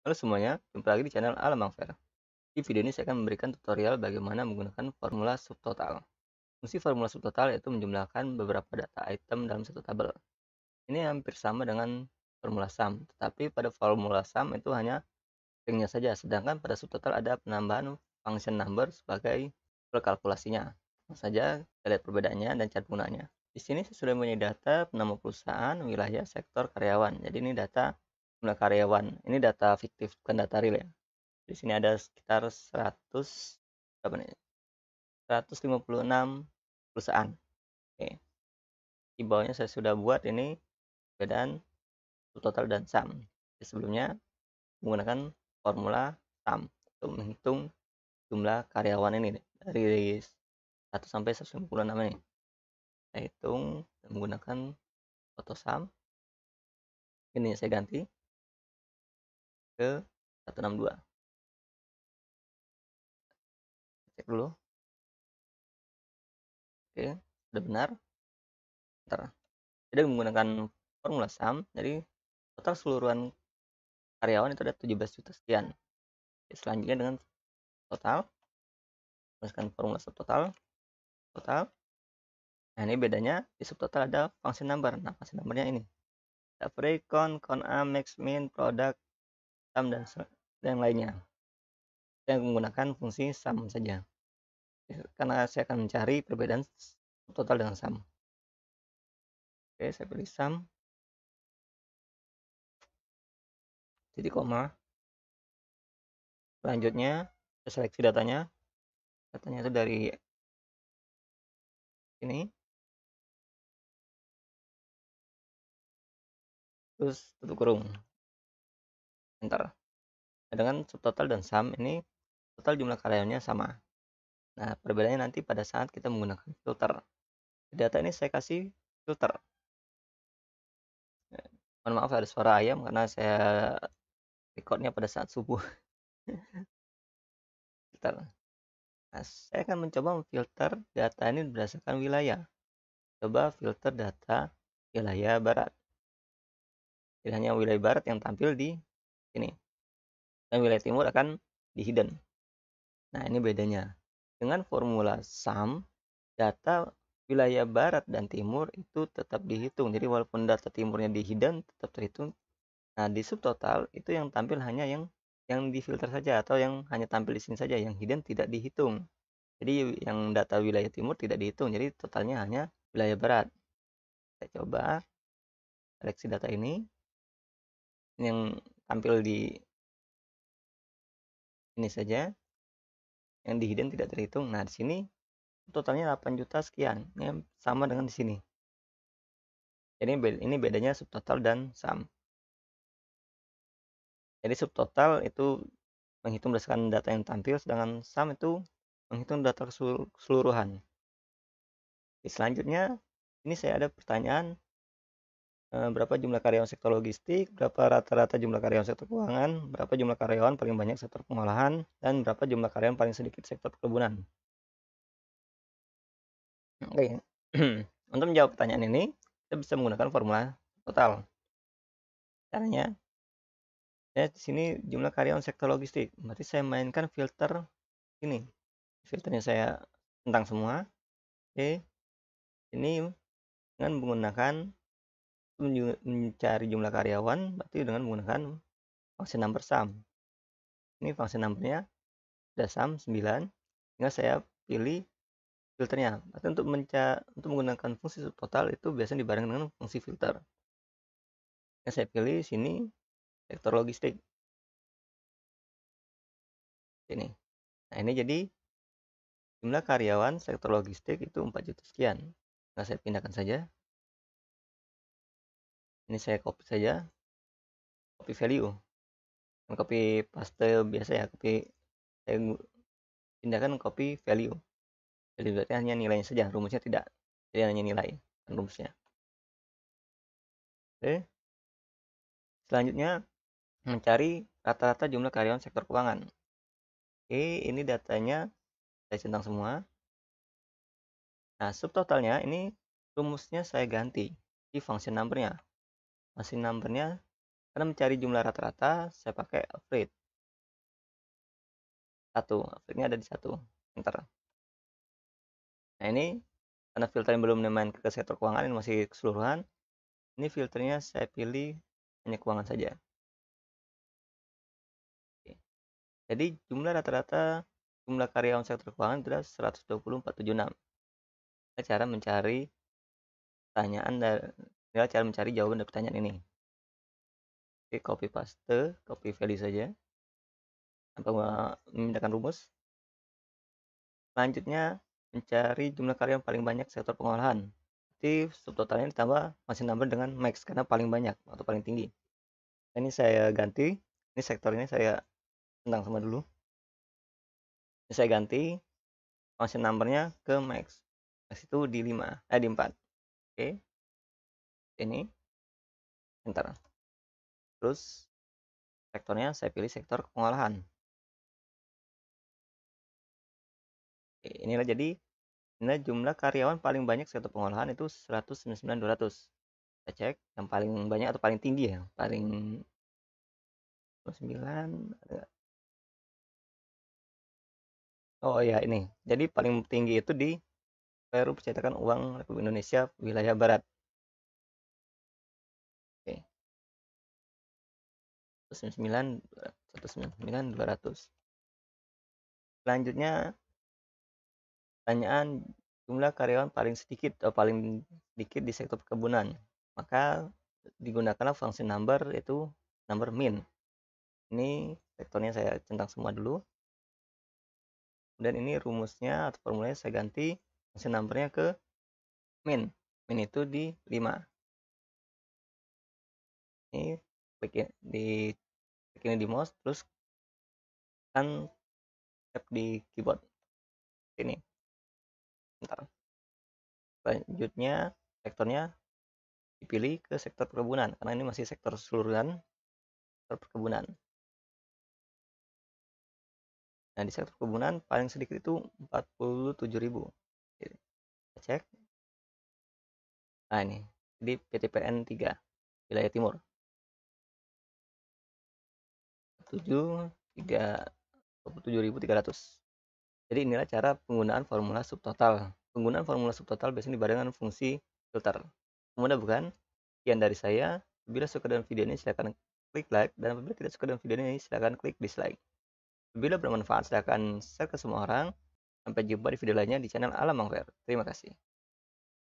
Halo semuanya, jumpa lagi di channel Alam Fair. Di video ini saya akan memberikan tutorial bagaimana menggunakan formula subtotal. Fungsi formula subtotal yaitu menjumlahkan beberapa data item dalam satu tabel. Ini hampir sama dengan formula sum, tetapi pada formula sum itu hanya ringnya saja, sedangkan pada subtotal ada penambahan function number sebagai kalkulasinya. Langsung saja kita lihat perbedaannya dan cara penggunaannya. Di sini saya sudah mempunyai data nama perusahaan, wilayah, sektor, karyawan. Jadi ini data jumlah karyawan. Ini data fiktif, bukan data real ya. Di sini ada sekitar 100 berapa nih? 156 perusahaan. Oke. Di bawahnya saya sudah buat ini perbedaan total dan sum. Sebelumnya menggunakan formula sum untuk menghitung jumlah karyawan ini dari 1 sampai 156 ini. Saya hitung menggunakan auto sum. Ini saya ganti ke 162. Cek dulu. Oke, sudah benar. Ntar. Jadi menggunakan formula sum, jadi total keseluruhan karyawan itu ada 17 juta sekian. Selanjutnya dengan total, masukkan formula subtotal, total. Nah ini bedanya di subtotal ada function number. Nah function numbernya ini. Free, count A, max, min, product, sum, dan yang lainnya. Saya menggunakan fungsi sum saja. Karena saya akan mencari perbedaan subtotal dengan sum. Oke, saya pilih sum. Titik koma. Selanjutnya, saya seleksi datanya. Datanya itu dari ini. Terus tutup kurung. Enter. Dengan subtotal dan sum ini total jumlah karyawannya sama. Nah, perbedaannya nanti pada saat kita menggunakan filter. Di data ini saya kasih filter. Mohon maaf ada suara ayam karena saya recordnya pada saat subuh. Filter. Nah, saya akan mencoba memfilter data ini berdasarkan wilayah. Coba filter data wilayah barat. Jadi hanya wilayah barat yang tampil di sini. Dan wilayah timur akan di hidden. Nah, ini bedanya. Dengan formula sum, data wilayah barat dan timur itu tetap dihitung. Jadi walaupun data timurnya di hidden tetap terhitung. Nah, di subtotal itu yang tampil hanya yang difilter saja atau yang hanya tampil di sini saja, yang hidden tidak dihitung. Jadi yang data wilayah timur tidak dihitung. Jadi totalnya hanya wilayah barat. Saya coba seleksi data ini. Ini yang tampil di ini saja. Yang di hidden tidak terhitung. Nah, di sini totalnya 8 juta sekian. Ini sama dengan di sini. Jadi ini bedanya subtotal dan sum. Jadi subtotal itu menghitung berdasarkan data yang tampil, sedangkan sum itu menghitung data keseluruhan. Selanjutnya, ini saya ada pertanyaan, berapa jumlah karyawan sektor logistik, berapa rata-rata jumlah karyawan sektor keuangan, berapa jumlah karyawan paling banyak sektor pengolahan, dan berapa jumlah karyawan paling sedikit sektor perkebunan. Oke, untuk menjawab pertanyaan ini, kita bisa menggunakan formula total. Caranya, saya di sini jumlah karyawan sektor logistik, berarti saya mainkan filter ini. Filternya saya tentang semua. Oke, ini dengan menggunakan mencari jumlah karyawan, berarti dengan menggunakan function number sum. Ini function numbernya ada sum 9, sehingga saya pilih filternya. Berarti untuk menggunakan fungsi subtotal itu biasanya dibarengkan dengan fungsi filter. Yang saya pilih sini sektor logistik. Ini. Nah, ini jadi jumlah karyawan sektor logistik itu 4 juta sekian. Nah, saya pindahkan saja. Ini saya copy saja. Copy value. Copy paste biasa ya, saya pindahkan copy value. Jadi berarti hanya nilainya saja, rumusnya tidak. Jadi hanya nilai dan rumusnya. Oke. Selanjutnya mencari rata-rata jumlah karyawan sektor keuangan. Oke, ini datanya saya centang semua. Nah, subtotalnya ini rumusnya saya ganti di function numbernya. Function numbernya Karena mencari jumlah rata-rata, saya pakai average. 1, average-nya ada di 1, enter. Nah ini, karena filter yang belum main ke sektor keuangan, ini masih keseluruhan, ini filternya saya pilih hanya keuangan saja. Oke. Jadi jumlah rata-rata jumlah karyawan sektor keuangan adalah 124,76. Ini cara mencari pertanyaan adalah cara mencari jawaban dari pertanyaan ini. Oke, copy paste, copy value saja tanpa memindahkan rumus. Selanjutnya mencari jumlah karyawan paling banyak sektor pengolahan. Jadi subtotalnya ditambah masih number dengan max karena paling banyak atau paling tinggi. Ini saya ganti, ini sektor ini saya tentang sama dulu. Ini saya ganti masih numbernya ke max. Max itu di 4. Oke. Ini enter. Terus sektornya saya pilih sektor pengolahan. Oke, inilah jadi ini jumlah karyawan paling banyak sektor pengolahan itu 199,200. Kita cek yang paling banyak atau paling tinggi ya, paling 9 ada. Oh ya ini. Jadi paling tinggi itu di Peru Percetakan Uang Republik Indonesia wilayah Barat. Oke. 199,200. Selanjutnya pertanyaan jumlah karyawan paling sedikit atau paling sedikit di sektor perkebunan. Maka digunakanlah fungsi number yaitu number min. Ini sektornya saya centang semua dulu. Dan ini rumusnya atau formulanya saya ganti fungsi numbernya ke min. Min itu di 5. Ini klik ini di mouse terus kan tap di keyboard ini. Bentar. Selanjutnya sektornya dipilih ke sektor perkebunan karena ini masih sektor keseluruhan sektor perkebunan. Nah, di sektor perkebunan paling sedikit itu 47.000. Kita cek. Nah, ini di PTPN 3 wilayah timur. 27.300. Jadi inilah cara penggunaan formula subtotal. Penggunaan formula subtotal biasanya dibarengkan dengan fungsi filter. Mudah bukan? Sekian dari saya. Bila suka dengan video ini silahkan klik like, dan apabila tidak suka dengan video ini silahkan klik dislike. Bila bermanfaat silahkan share ke semua orang. Sampai jumpa di video lainnya di channel Alam Mangfer. Terima kasih.